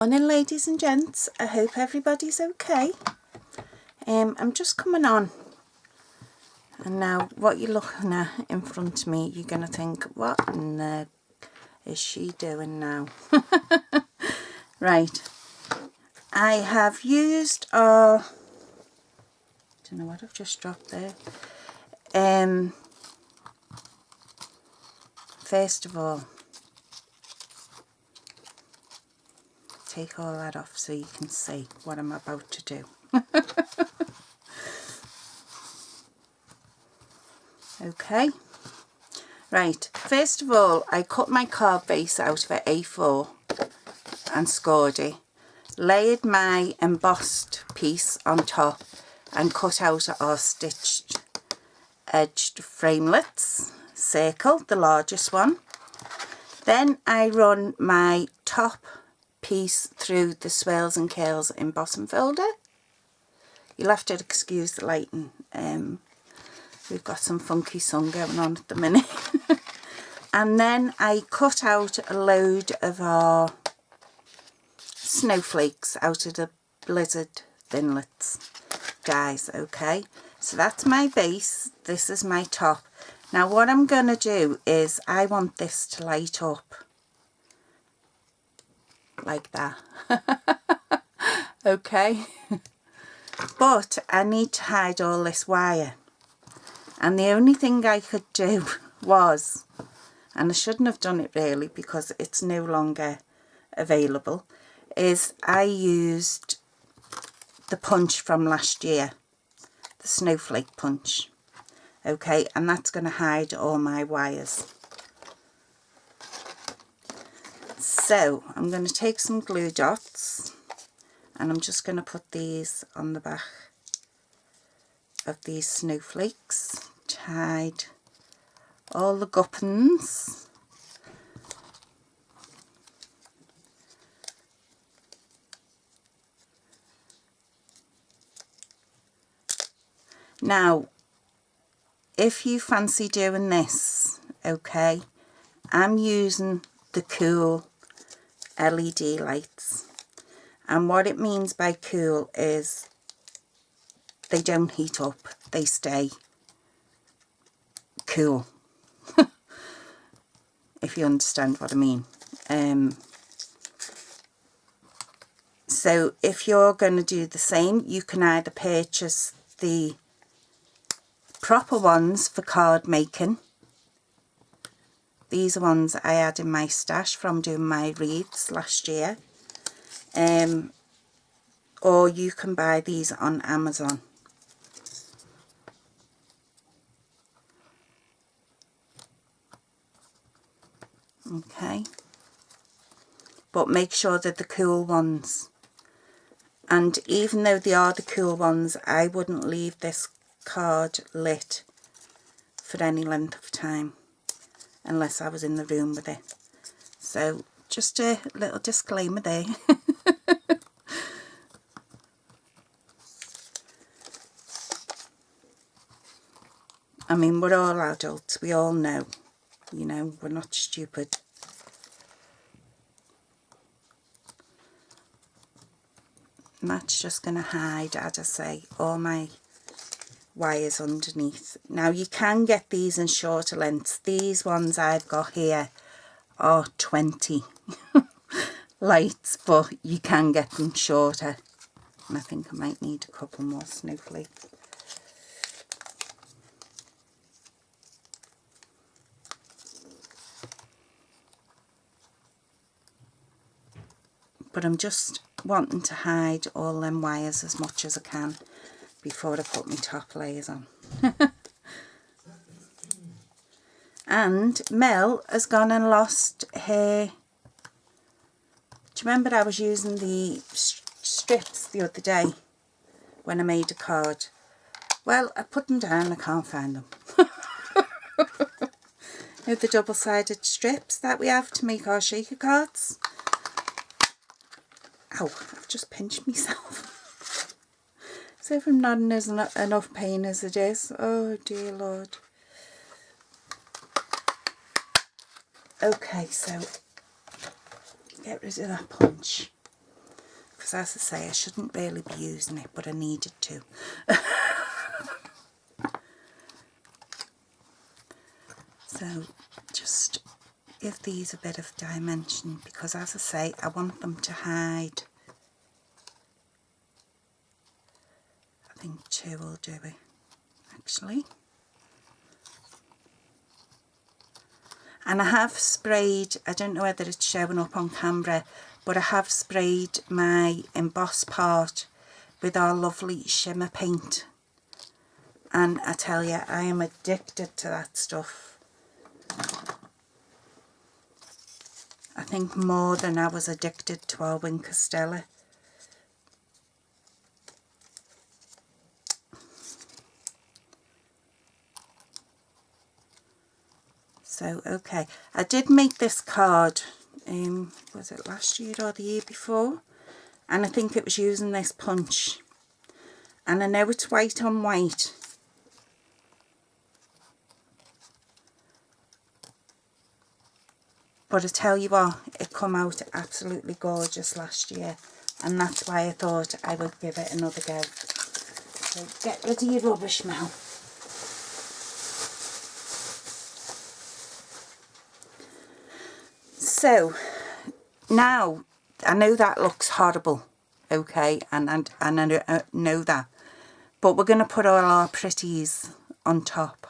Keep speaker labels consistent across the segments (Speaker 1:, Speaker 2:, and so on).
Speaker 1: Morning ladies and gents, I hope everybody's okay. I'm just coming on, and now what you're looking at in front of me, you're going to think, what in the is she doing now? Right, I have used our, I don't know what I've just dropped there. First of all, take all that off so you can see what I'm about to do. Okay, right, first of all I cut my card base out of A4 and scored it, layered my embossed piece on top and cut out our stitched edged framelets, circle, the largest one. Then I run my top piece through the swirls and curls embossing folder. You'll have to excuse the lighting, we've got some funky sun going on at the minute. And then I cut out a load of our snowflakes out of the Blizzard Thinlits dies. Okay, so that's my base, this is my top. Now what I'm going to do is I want this to light up like that. Okay. But I need to hide all this wire, and the only thing I could do was, and I shouldn't have done it really because it's no longer available, is I used the punch from last year, the snowflake punch. Okay, and that's going to hide all my wires. So I'm going to take some glue dots and I'm just going to put these on the back of these snowflakes to hide all the guppins. Now if you fancy doing this, okay, I'm using the cool LED lights, and what it means by cool is they don't heat up, they stay cool. If you understand what I mean. So if you're going to do the same, you can either purchase the proper ones for card making. These are ones I had in my stash from doing my wreaths last year. Or you can buy these on Amazon. Okay. But make sure that the cool ones. And even though they are the cool ones, I wouldn't leave this card lit for any length of time unless I was in the room with it. So just a little disclaimer there. I mean, we're all adults, we all know, you know, we're not stupid. And that's just going to hide, as I say, all my wires underneath. Now you can get these in shorter lengths. These ones I've got here are 20 lights, but you can get them shorter. And I think I might need a couple more snowflakes. But I'm just wanting to hide all them wires as much as I can before I put my top layers on. And Mel has gone and lost her, do you remember I was using the strips the other day when I made a card? Well, I put them down, I can't find them. You know, the double-sided strips that we have to make our shaker cards. Ow, I've just pinched myself. So if I'm not in enough pain as it is. Oh dear Lord. Okay, so get rid of that punch. because as I say, I shouldn't really be using it, but I needed to. So just give these a bit of dimension, because as I say, I want them to hide. I think 2 will do it, actually. And I have sprayed, I don't know whether it's showing up on camera, but I have sprayed my emboss part with our lovely shimmer paint. And I tell you, I am addicted to that stuff. I think more than I was addicted to our Wink Stella. So, okay, I did make this card, was it last year or the year before? And I think it was using this punch. And I know it's white on white. But I tell you what, it come out absolutely gorgeous last year. And that's why I thought I would give it another go. So get rid of your rubbish, Mel. So now I know that looks horrible, okay, and I know that, but we're going to put all our pretties on top.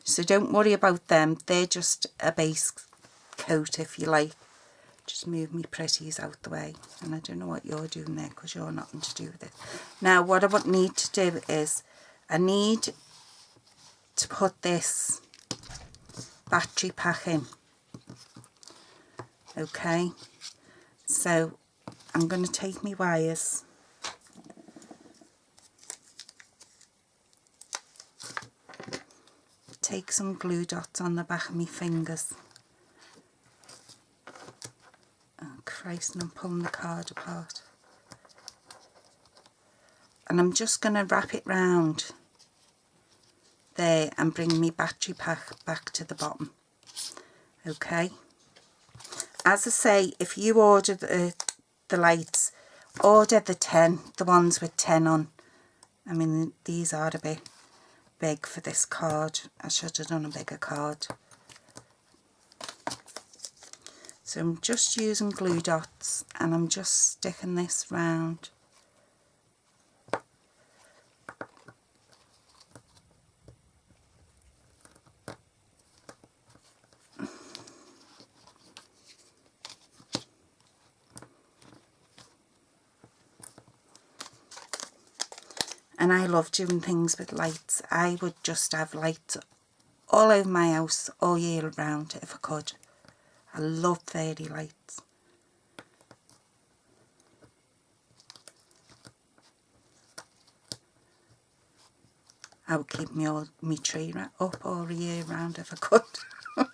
Speaker 1: So don't worry about them, they're just a base coat, if you like. Just move me pretties out the way, and I don't know what you're doing there because you're nothing to do with it. Now what I would need to do is I need to put this battery pack in. Okay, so I'm going to take my wires, take some glue dots on the back of my fingers. Oh Christ, and I'm pulling the card apart. And I'm just going to wrap it round there and bring my battery pack back to the bottom. Okay. As I say, if you order the lights, order the 10, the ones with 10 on. I mean, these are a bit big for this card. I should have done a bigger card. So I'm just using glue dots and I'm just sticking this round. And I love doing things with lights. I would just have lights all over my house all year round if I could. I love fairy lights. I would keep me tree up all year round if I could.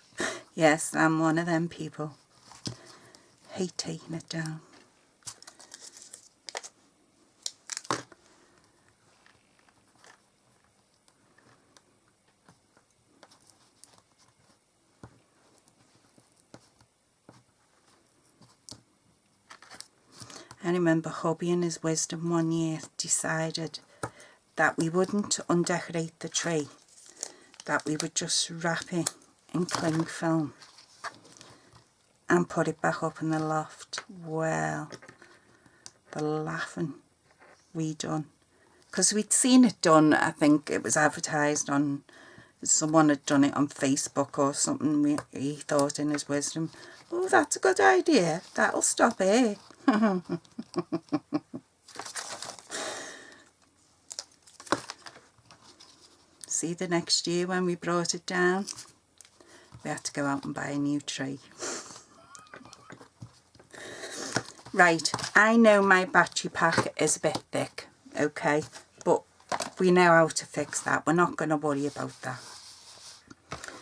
Speaker 1: Yes, I'm one of them people. Hate taking it down. I remember hubby in his wisdom one year decided that we wouldn't undecorate the tree, that we would just wrap it in cling film and put it back up in the loft. Well, the laughing we done, because we'd seen it done. I think it was advertised on, someone had done it on Facebook or something. He thought in his wisdom, oh, that's a good idea, that'll stop it. See, the next year when we brought it down, we had to go out and buy a new tree. Right, I know my battery pack is a bit thick, okay, but we know how to fix that. We're not going to worry about that,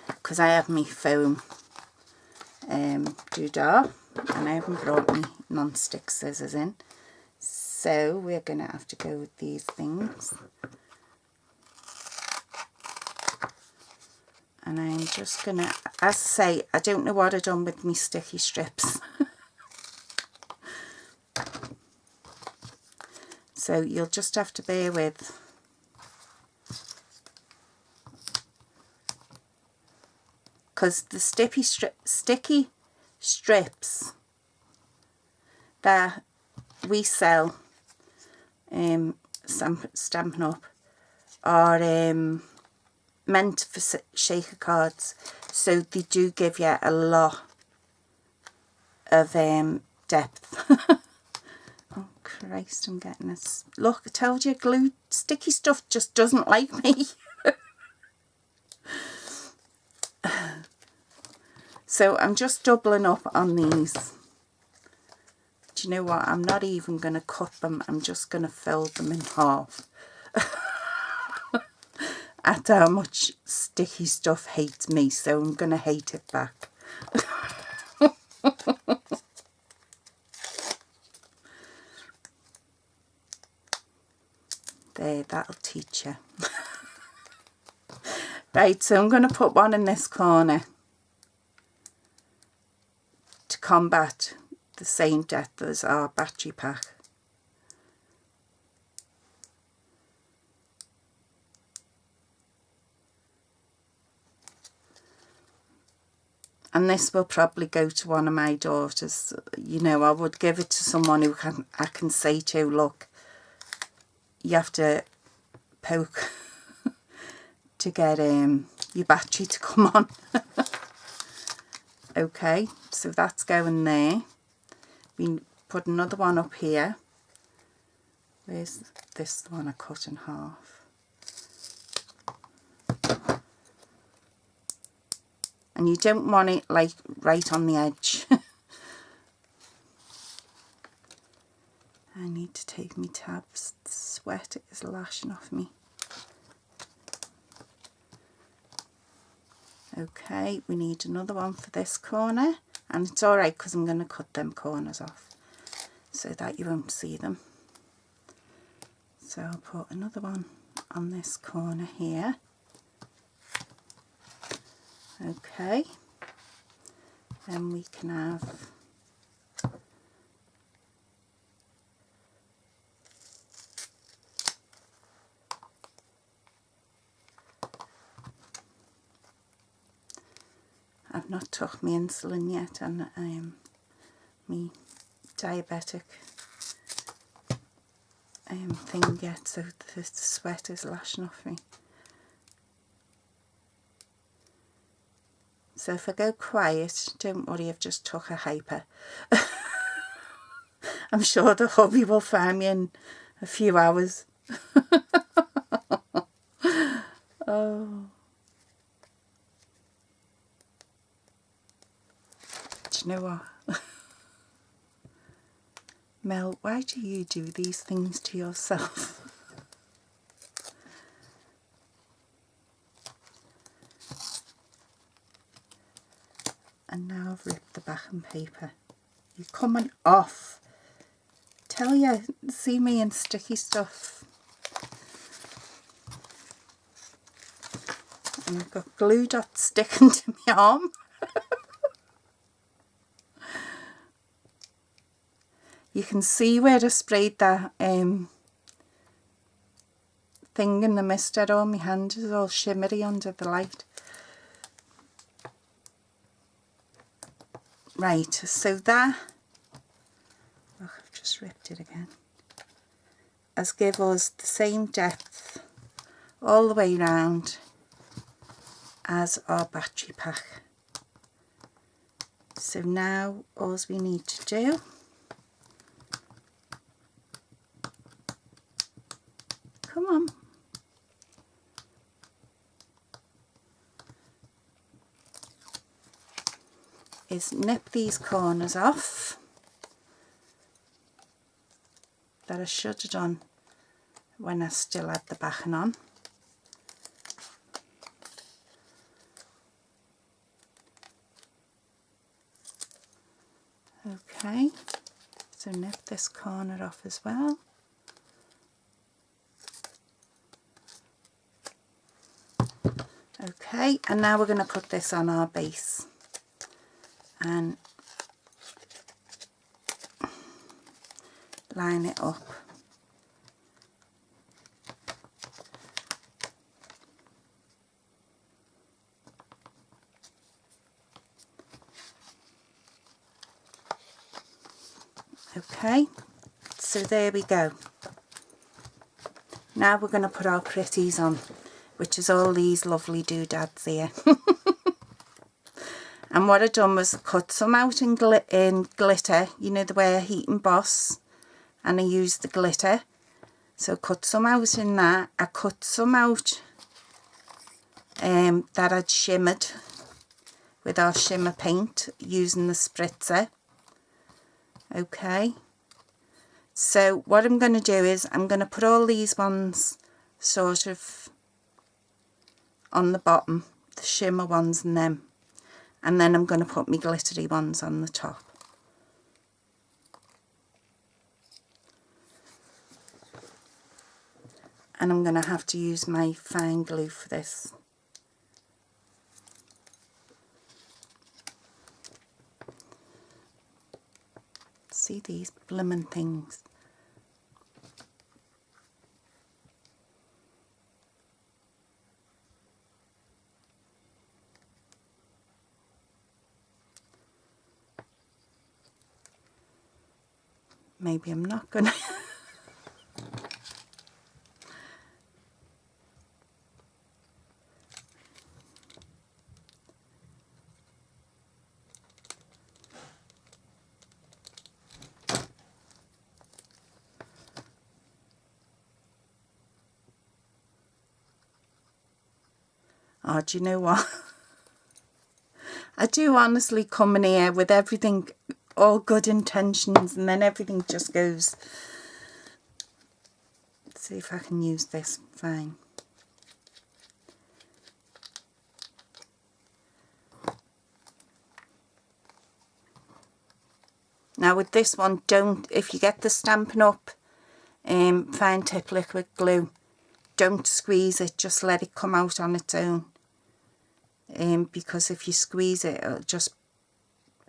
Speaker 1: because I have my foam doodah, and I haven't brought me non-stick scissors in, so we're going to have to go with these things. And I'm just going to, as I say, I don't know what I've done with my sticky strips. So you'll just have to bear with. Because the sticky strips that we sell Stampin' Up are meant for shaker cards, so they do give you a lot of depth. Oh Christ, I'm getting this. Look, I told you, glue sticky stuff just doesn't like me. So I'm just doubling up on these. Do you know what? I'm not even going to cut them. I'm just going to fold them in half. At how much sticky stuff hates me, so I'm going to hate it back. There, that'll teach you. Right, so I'm going to put one in this corner to combat the same depth as our battery pack. And this will probably go to one of my daughters. You know, I would give it to someone who I can say to, look, you have to poke to get your battery to come on. Okay, so that's going there. We put another one up here. Where's this one I cut in half? And you don't want it like right on the edge. I need to take my tabs. The sweat is lashing off me. Okay, we need another one for this corner, and it's alright because I'm going to cut them corners off so that you won't see them. So I'll put another one on this corner here. Okay, then we can have I've not took my insulin yet, and my diabetic thing yet, so the sweat is lashing off me. So if I go quiet, don't worry, I've just took a hyper. I'm sure the hubby will find me in a few hours. Oh. Do you know what? Mel, why do you do these things to yourself? And now I've ripped the backing paper. You're coming off. Tell you, see me in sticky stuff. And I've got glue dots sticking to my arm. You can see where I sprayed that thing in the mist. All my hand is all shimmery under the light. Right, so that, oh, I've just ripped it again, has give us the same depth all the way round as our battery pack. So now all we need to do come on. Is nip these corners off that I should have done when I still had the backing on. Okay, so nip this corner off as well. Okay, and now we're going to put this on our base and line it up Okay, so there we go. Now we're going to put our pretties on, which is all these lovely doodads here. And what I done was cut some out in glitter, you know, the way I heat emboss, and I used the glitter. So cut some out in that. I cut some out that I'd shimmered with our shimmer paint using the spritzer. Okay, so what I'm going to do is I'm going to put all these ones sort of on the bottom, the shimmer ones and them, and then I'm going to put my glittery ones on the top. And I'm going to have to use my fine glue for this. See these blooming things. Maybe I'm not gonna. Oh, do you know what? I do honestly come in here with everything, all good intentions, and then everything just goes. Let's see if I can use this fine. Now with this one, don't, if you get the Stampin' Up fine tip liquid glue, don't squeeze it, just let it come out on its own. Because if you squeeze it, it'll just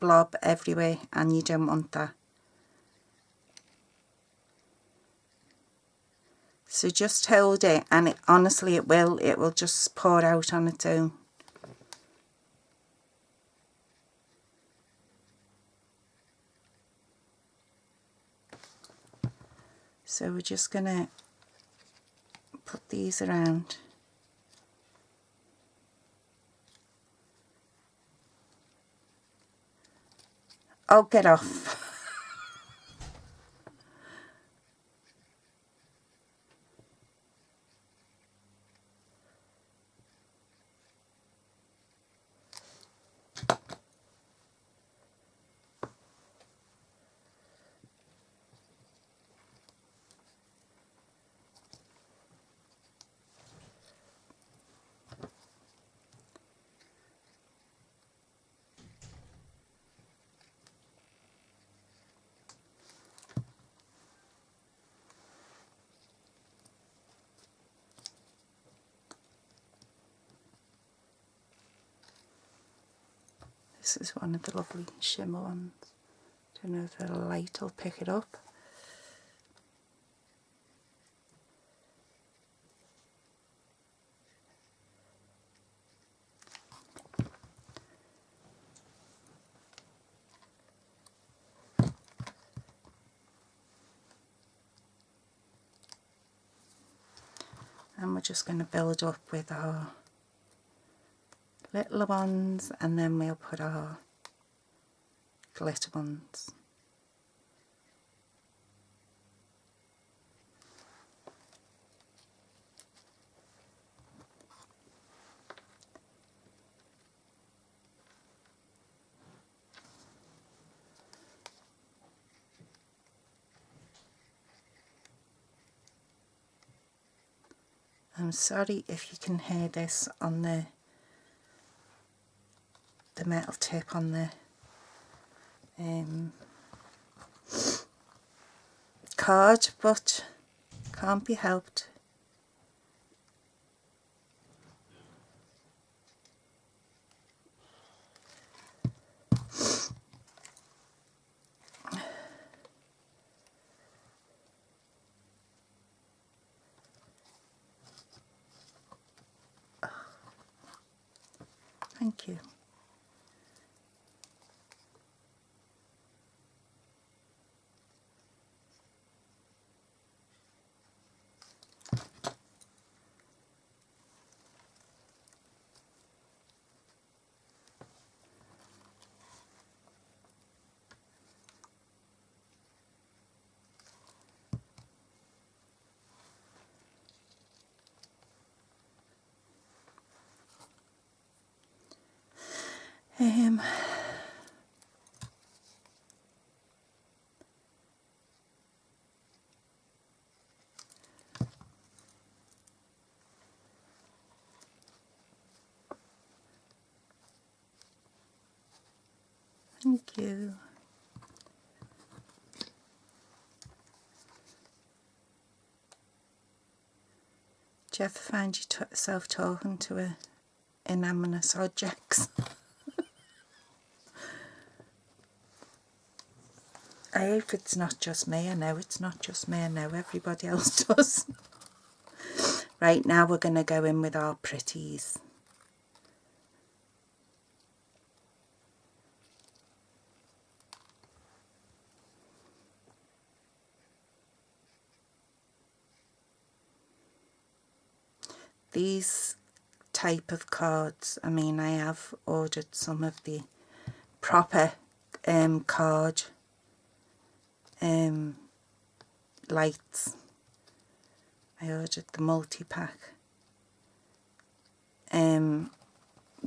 Speaker 1: blob everywhere, and you don't want that. So just hold it, and it, honestly it will just pour out on its own. So we're just gonna put these around. Oh, get off. This is one of the lovely shimmer ones. Don't know if the light will pick it up. And we're just going to build up with our little ones, and then we'll put our glitter ones. I'm sorry if you can hear this on the metal tip on the card, but can't be helped. Thank you. Thank you. Do you ever find yourself talking to inanimate objects? I hope it's not just me. I know it's not just me. I know everybody else does. Right, now we're going to go in with our pretties. These type of cards, I mean, I have ordered some of the proper card lights. I ordered the multi-pack.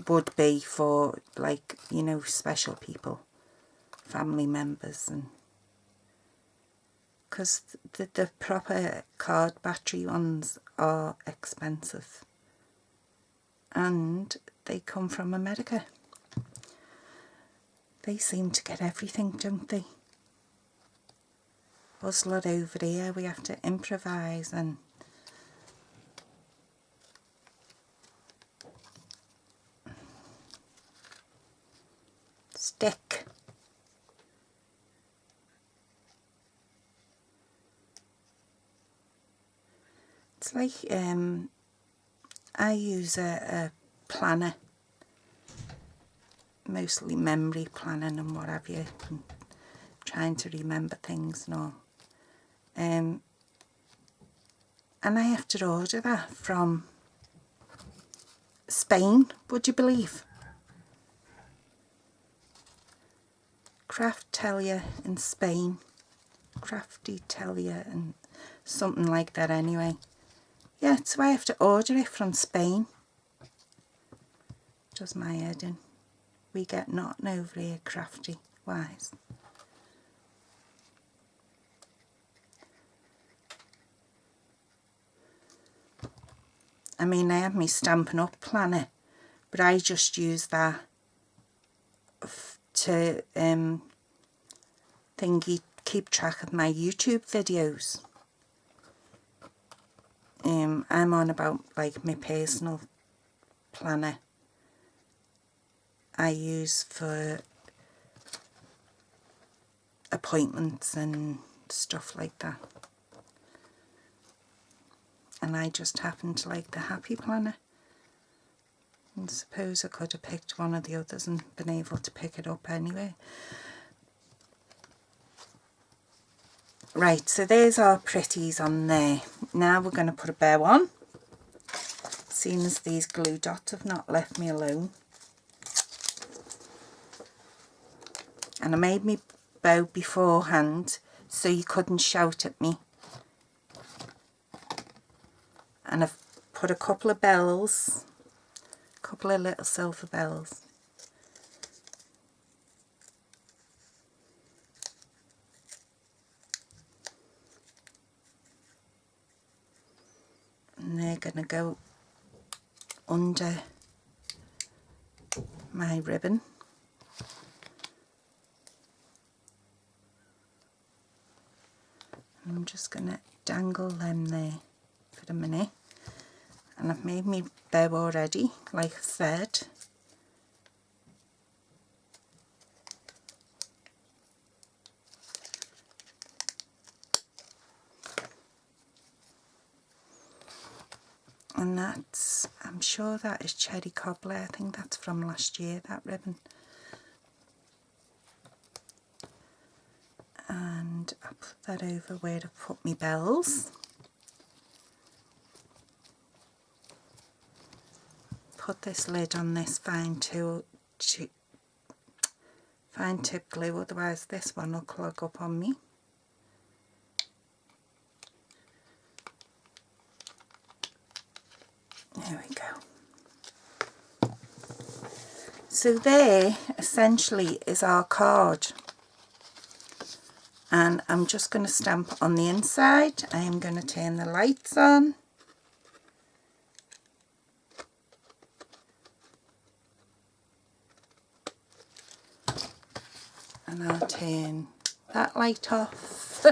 Speaker 1: Would be for, like, you know, special people, family members, and because the proper card battery ones are expensive and they come from America. They seem to get everything, don't they? Us lot over here, we have to improvise and stick. It's like I use a planner, mostly memory planning and what have you, and trying to remember things and all. And I have to order that from Spain, would you believe? Craftelia in Spain. Craftelia and something like that anyway. Yeah, so I have to order it from Spain. Does my head in. We get nothing over here crafty wise. I mean, I have my Stampin' Up planner, but I just use that to keep track of my YouTube videos. I'm on about like my personal planner I use for appointments and stuff like that. And I just happen to like the Happy Planner. I suppose I could have picked one of the others and been able to pick it up anyway. Right, so there's our pretties on there. Now we're going to put a bow on, seeing as these glue dots have not left me alone. And I made me bow beforehand so you couldn't shout at me. And I've put a couple of bells, a couple of little silver bells. And they're going to go under my ribbon. I'm just going to dangle them there for a minute. And I've made me bow already, like I said. And that's, I'm sure that is Cherry Cobbler. I think that's from last year, that ribbon. And I put that over where I put my bells. Put this lid on this fine tip glue, otherwise this one will clog up on me. There we go. So So there essentially is our card, and I'm just going to stamp on the inside. I am going to turn the lights on. And I'll turn that light off.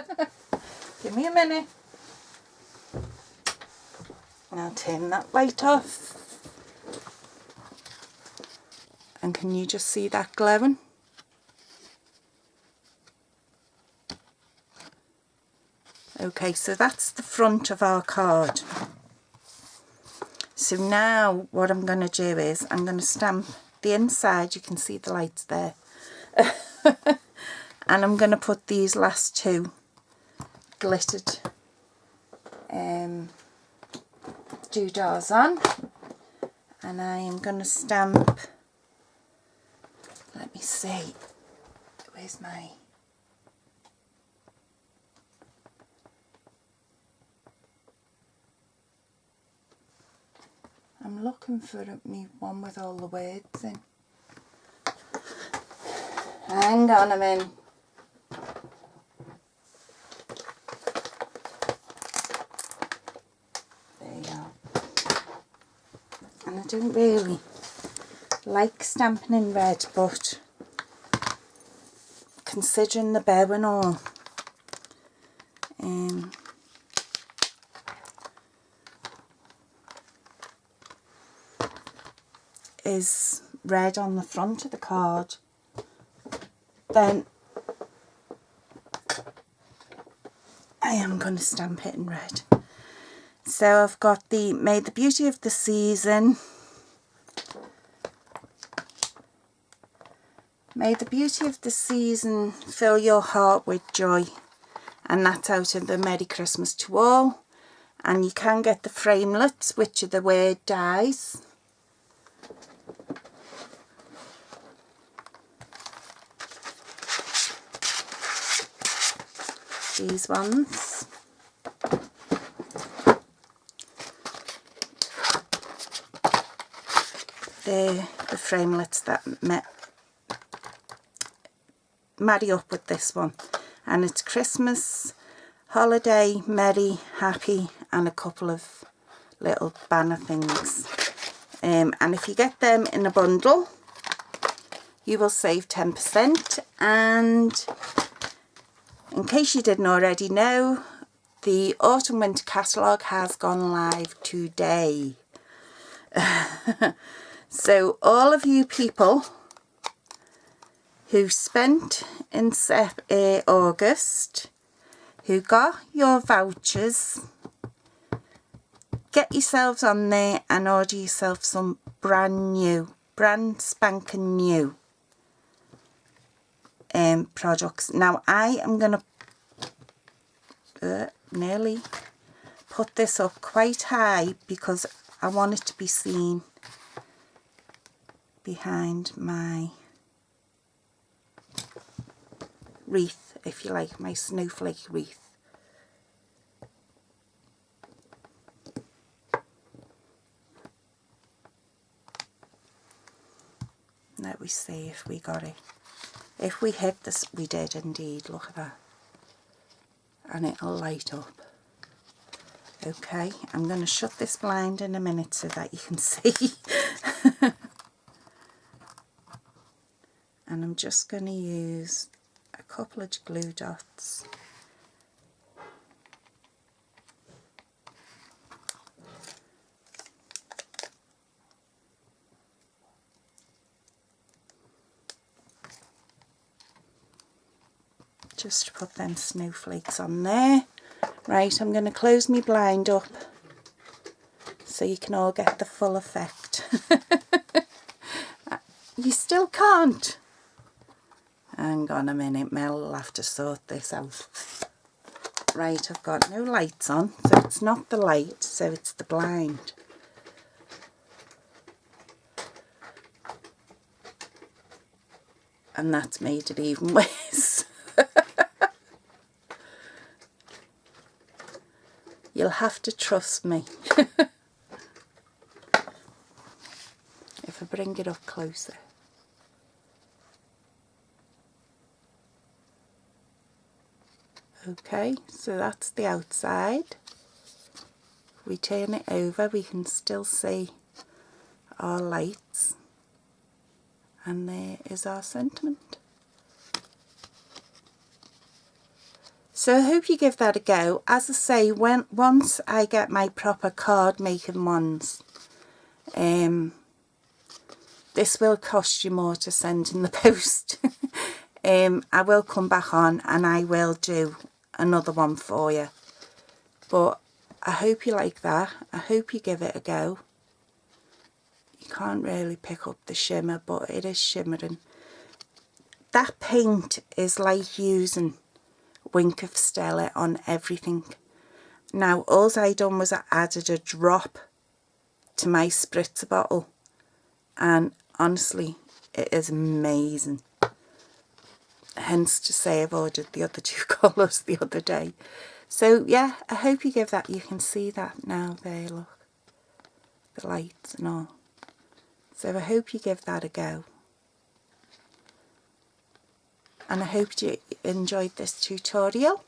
Speaker 1: Give me a minute. And I'll turn that light off. And can you just see that glowing? Okay, so that's the front of our card. So now what I'm going to do is I'm going to stamp the inside. You can see the lights there. And I'm going to put these last two glittered doodads on, and I am going to stamp, let me see, where's my, I'm looking for me one with all the words in. Hang on a minute. There you are. And I don't really like stamping in red, but considering the bow and all, is red on the front of the card, then I am going to stamp it in red. So I've got the May the Beauty of the Season, May the Beauty of the Season fill your heart with joy, and that's out of the Merry Christmas to All. And you can get the framelets, which are the word dies. These ones. They're the framelets that marry up with this one, and it's Christmas, holiday, merry, happy, and a couple of little banner things. And if you get them in a bundle, you will save 10%. And in case you didn't already know, the Autumn Winter Catalogue has gone live today. So all of you people who spent in August, who got your vouchers, get yourselves on there and order yourself some brand spanking new products. Now I am going to nearly put this up quite high because I want it to be seen behind my wreath, if you like, my snowflake wreath. Let me see if we got it. If we hit this, we did indeed, look at that. And it'll light up. Okay, I'm going to shut this blind in a minute so that you can see. And I'm just going to use a couple of glue dots. Just to put them snowflakes on there. Right, I'm going to close my blind up so you can all get the full effect. You still can't. Hang on a minute, Mel will have to sort this out. Right, I've got no lights on, so it's not the light, so it's the blind. And that's made it even worse. You'll have to trust me. If I bring it up closer. Okay, so that's the outside. We turn it over, we can still see our lights, and there is our sentiment. So I hope you give that a go. As I say, once I get my proper card making ones, this will cost you more to send in the post. I will come back on and I will do another one for you. But I hope you like that. I hope you give it a go. You can't really pick up the shimmer, but it is shimmering. That paint is like using Wink of Stella on everything. Now, all I done was I added a drop to my spritzer bottle, and honestly, it is amazing. Hence to say I've ordered the other two colours the other day. So yeah, I hope you give that. You can see that now there, look, the lights and all. So I hope you give that a go. And I hope you enjoyed this tutorial.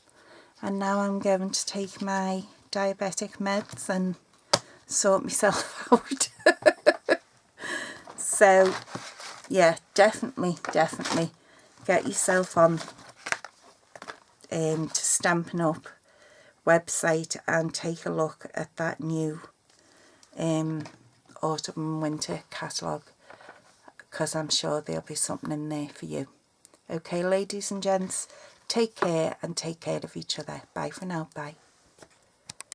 Speaker 1: And now I'm going to take my diabetic meds and sort myself out. So yeah, definitely get yourself on to Stampin' Up website and take a look at that new autumn and winter catalogue, because I'm sure there'll be something in there for you. Okay, ladies and gents, take care and take care of each other. Bye for now. Bye.